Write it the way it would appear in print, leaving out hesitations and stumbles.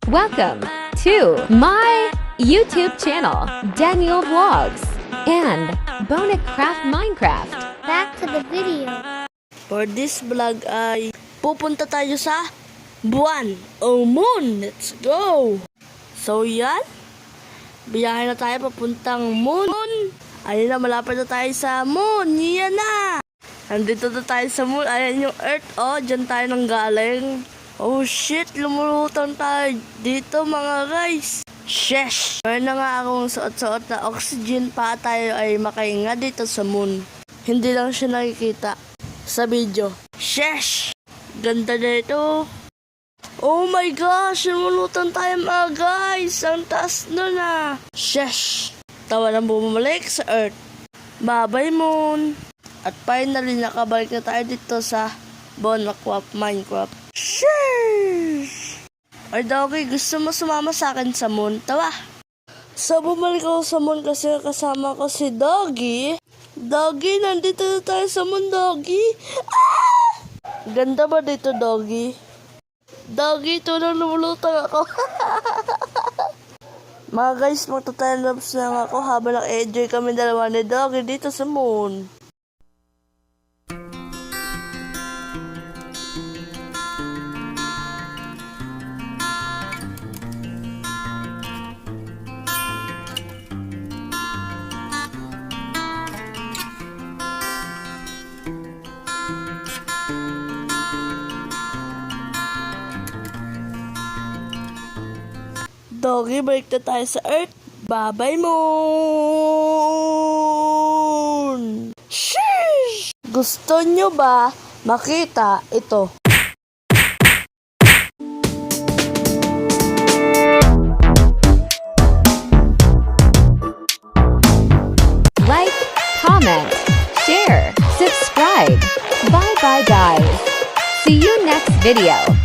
Welcome to my YouTube channel, Daniel Vlogs and Bonacraft Minecraft. Back to the video. For this vlog ay pupunta tayo sa buwan o moon. Let's go! So yan, biyahe na tayo papuntang moon. Ayun na, malapit na tayo sa moon. Yan na! Nandito na tayo sa moon. Ayan yung earth. Oh, dyan tayo nang galing. Oh shit, lumulutang tayo dito mga guys. Shesh! Meron na nga akong suot-suot na oxygen pa tayo ay makahinga dito sa moon. Hindi lang siya nakikita sa video. Shesh! Ganda dito. Oh my gosh, lumulutang tayo mga guys. Ang taas nun ah. Shesh! Tawa nang bumalik sa earth. Bye-bye moon. At finally, nakabalik na tayo dito sa Bonacraft Minecraft. Sheesh! Ay, Doggy, gusto mo sumama sa akin sa moon? Tawa! So, bumalik ako sa moon kasi kasama ko si Doggy. Doggy, nandito na tayo sa moon, Doggy. Ah! Ganda ba dito, Doggy? Doggy, tulong lumulutang ako. Mga guys, magta-time lapse lang ako habang nag-enjoy kami dalawa ni Doggy dito sa moon. Doggy, balik na tayo sa earth. Bye-bye moon! Sheesh! Gusto nyo ba makita ito? Like, comment, share, subscribe. Bye bye guys. See you next video.